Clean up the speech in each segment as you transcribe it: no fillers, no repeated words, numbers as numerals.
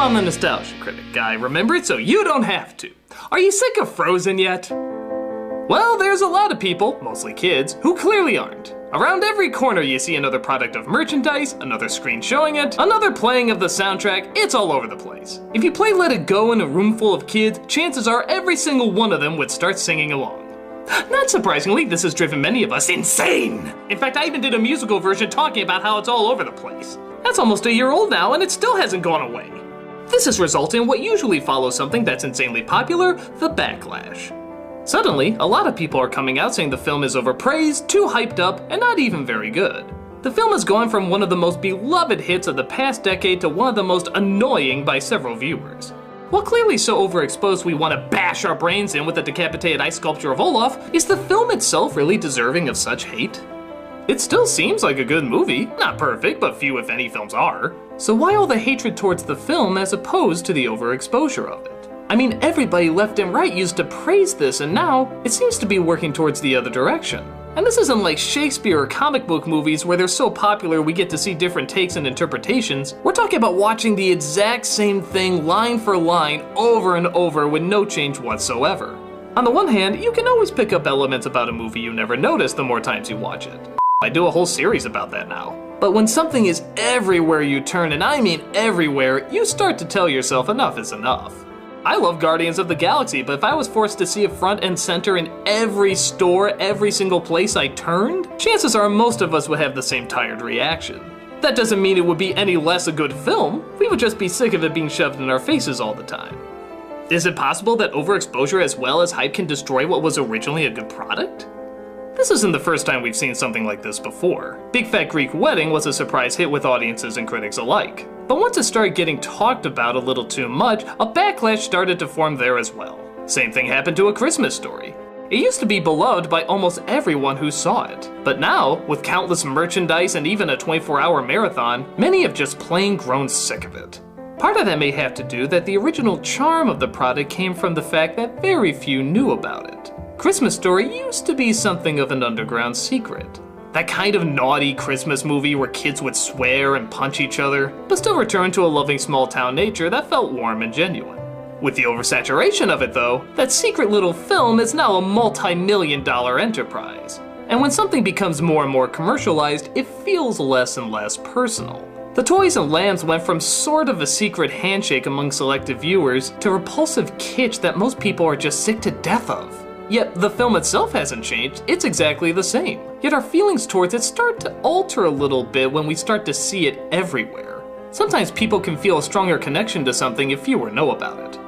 I'm the Nostalgia Critic guy, remember it so you don't have to. Are you sick of Frozen yet? Well, there's a lot of people, mostly kids, who clearly aren't. Around every corner you see another product of merchandise, another screen showing it, another playing of the soundtrack, it's all over the place. If you play Let It Go in a room full of kids, chances are every single one of them would start singing along. Not surprisingly, this has driven many of us insane! In fact, I even did a musical version talking about how it's all over the place. That's almost a year old now and it still hasn't gone away. This has resulted in what usually follows something that's insanely popular, the backlash. Suddenly, a lot of people are coming out saying the film is overpraised, too hyped up, and not even very good. The film has gone from one of the most beloved hits of the past decade to one of the most annoying by several viewers. While clearly so overexposed we want to bash our brains in with a decapitated ice sculpture of Olaf, is the film itself really deserving of such hate? It still seems like a good movie. Not perfect, but few if any films are. So why all the hatred towards the film as opposed to the overexposure of it? I mean, everybody left and right used to praise this, and now it seems to be working towards the other direction. And this isn't like Shakespeare or comic book movies where they're so popular we get to see different takes and interpretations. We're talking about watching the exact same thing line for line over and over with no change whatsoever. On the one hand, you can always pick up elements about a movie you never notice the more times you watch it. I do a whole series about that now. But when something is everywhere you turn, and I mean everywhere, you start to tell yourself enough is enough. I love Guardians of the Galaxy, but if I was forced to see it front and center in every store, every single place I turned, chances are most of us would have the same tired reaction. That doesn't mean it would be any less a good film, we would just be sick of it being shoved in our faces all the time. Is it possible that overexposure as well as hype can destroy what was originally a good product? This isn't the first time we've seen something like this before. Big Fat Greek Wedding was a surprise hit with audiences and critics alike. But once it started getting talked about a little too much, a backlash started to form there as well. Same thing happened to A Christmas Story. It used to be beloved by almost everyone who saw it. But now, with countless merchandise and even a 24-hour marathon, many have just plain grown sick of it. Part of that may have to do that the original charm of the product came from the fact that very few knew about it. Christmas Story used to be something of an underground secret. That kind of naughty Christmas movie where kids would swear and punch each other, but still return to a loving small town nature that felt warm and genuine. With the oversaturation of it though, that secret little film is now a multi-million-dollar enterprise. And when something becomes more and more commercialized, it feels less and less personal. The Toys and Lambs went from sort of a secret handshake among selective viewers to repulsive kitsch that most people are just sick to death of. Yet the film itself hasn't changed, it's exactly the same. Yet our feelings towards it start to alter a little bit when we start to see it everywhere. Sometimes people can feel a stronger connection to something if fewer know about it.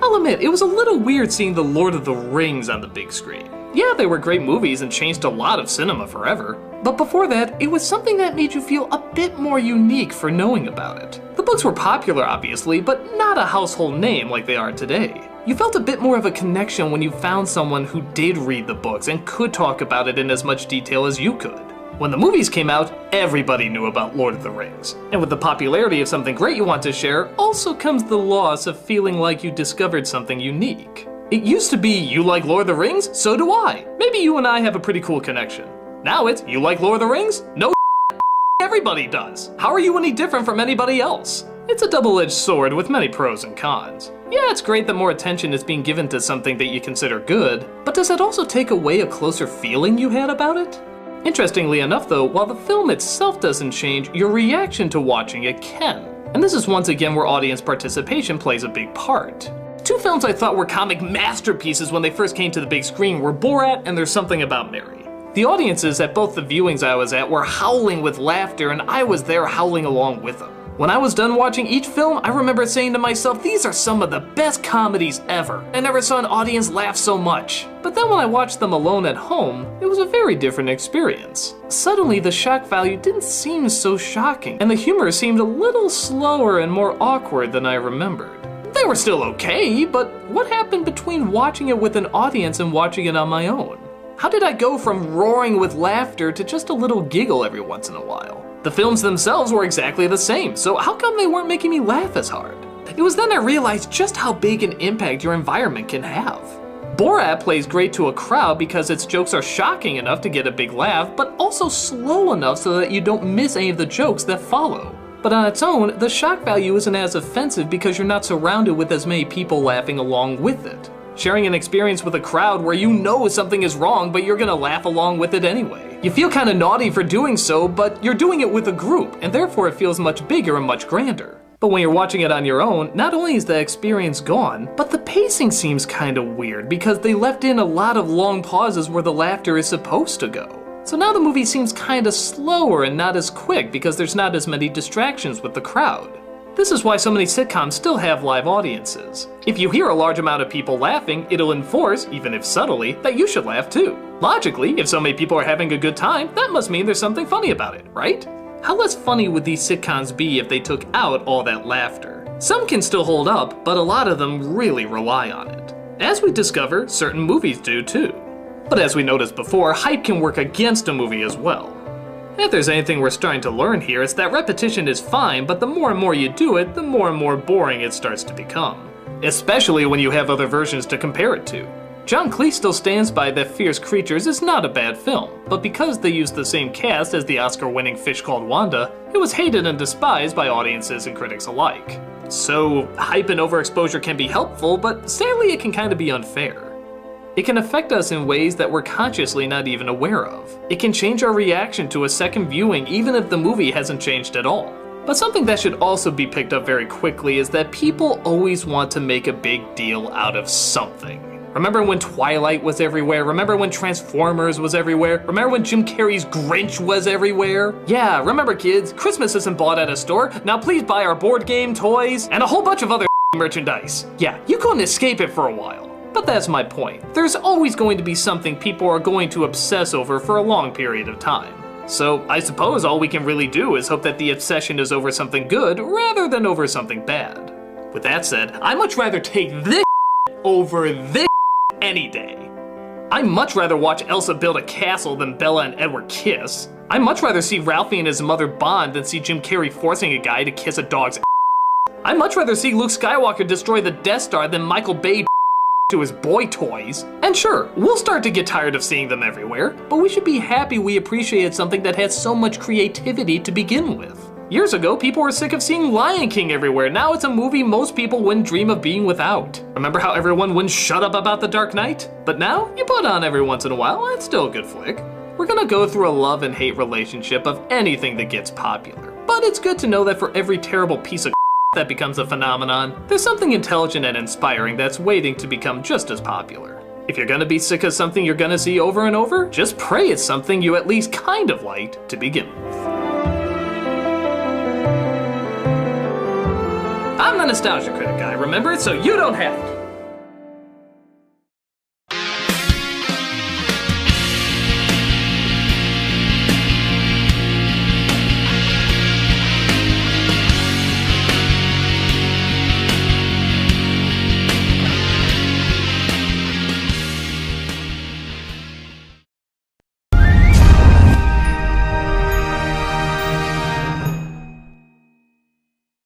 I'll admit, it was a little weird seeing The Lord of the Rings on the big screen. Yeah, they were great movies and changed a lot of cinema forever. But before that, it was something that made you feel a bit more unique for knowing about it. The books were popular, obviously, but not a household name like they are today. You felt a bit more of a connection when you found someone who did read the books and could talk about it in as much detail as you could. When the movies came out, everybody knew about Lord of the Rings. And with the popularity of something great you want to share, also comes the loss of feeling like you discovered something unique. It used to be, you like Lord of the Rings? So do I. Maybe you and I have a pretty cool connection. Now it's, you like Lord of the Rings? No, everybody does. How are you any different from anybody else? It's a double-edged sword with many pros and cons. Yeah, it's great that more attention is being given to something that you consider good, but does that also take away a closer feeling you had about it? Interestingly enough though, while the film itself doesn't change, your reaction to watching it can. And this is once again where audience participation plays a big part. Two films I thought were comic masterpieces when they first came to the big screen were Borat and There's Something About Mary. The audiences at both the viewings I was at were howling with laughter and I was there howling along with them. When I was done watching each film, I remember saying to myself, these are some of the best comedies ever. I never saw an audience laugh so much. But then when I watched them alone at home, it was a very different experience. Suddenly the shock value didn't seem so shocking, and the humor seemed a little slower and more awkward than I remembered. They were still okay, but what happened between watching it with an audience and watching it on my own? How did I go from roaring with laughter to just a little giggle every once in a while? The films themselves were exactly the same, so how come they weren't making me laugh as hard? It was then I realized just how big an impact your environment can have. Borat plays great to a crowd because its jokes are shocking enough to get a big laugh, but also slow enough so that you don't miss any of the jokes that follow. But on its own, the shock value isn't as offensive because you're not surrounded with as many people laughing along with it. Sharing an experience with a crowd where you know something is wrong, but you're gonna laugh along with it anyway. You feel kinda naughty for doing so, but you're doing it with a group, and therefore it feels much bigger and much grander. But when you're watching it on your own, not only is the experience gone, but the pacing seems kinda weird because they left in a lot of long pauses where the laughter is supposed to go. So now the movie seems kinda slower and not as quick because there's not as many distractions with the crowd. This is why so many sitcoms still have live audiences. If you hear a large amount of people laughing, it'll enforce, even if subtly, that you should laugh too. Logically, if so many people are having a good time, that must mean there's something funny about it, right? How less funny would these sitcoms be if they took out all that laughter? Some can still hold up, but a lot of them really rely on it. As we discover, certain movies do too. But as we noticed before, hype can work against a movie as well. If there's anything we're starting to learn here, it's that repetition is fine, but the more and more you do it, the more and more boring it starts to become. Especially when you have other versions to compare it to. John Cleese still stands by that Fierce Creatures is not a bad film, but because they used the same cast as the Oscar-winning Fish Called Wanda, it was hated and despised by audiences and critics alike. So, hype and overexposure can be helpful, but sadly it can kind of be unfair. It can affect us in ways that we're consciously not even aware of. It can change our reaction to a second viewing even if the movie hasn't changed at all. But something that should also be picked up very quickly is that people always want to make a big deal out of something. Remember when Twilight was everywhere? Remember when Transformers was everywhere? Remember when Jim Carrey's Grinch was everywhere? Yeah, remember kids, Christmas isn't bought at a store. Now please buy our board game, toys, and a whole bunch of other merchandise. Yeah, you couldn't escape it for a while. But that's my point. There's always going to be something people are going to obsess over for a long period of time. So I suppose all we can really do is hope that the obsession is over something good rather than over something bad. With that said, I'd much rather take this over this any day. I'd much rather watch Elsa build a castle than Bella and Edward kiss. I'd much rather see Ralphie and his mother bond than see Jim Carrey forcing a guy to kiss a dog's ass. I'd much rather see Luke Skywalker destroy the Death Star than Michael Bay to his boy toys. And sure, we'll start to get tired of seeing them everywhere, but we should be happy we appreciated something that had so much creativity to begin with. Years ago, people were sick of seeing Lion King everywhere. Now it's a movie most people wouldn't dream of being without. Remember how everyone wouldn't shut up about The Dark Knight? But now, you put on every once in a while, and it's still a good flick. We're gonna go through a love and hate relationship of anything that gets popular. But it's good to know that for every terrible piece of that becomes a phenomenon, there's something intelligent and inspiring that's waiting to become just as popular. If you're gonna be sick of something you're gonna see over and over, just pray it's something you at least kind of liked to begin with. I'm the Nostalgia Critic guy, remember it so you don't have to.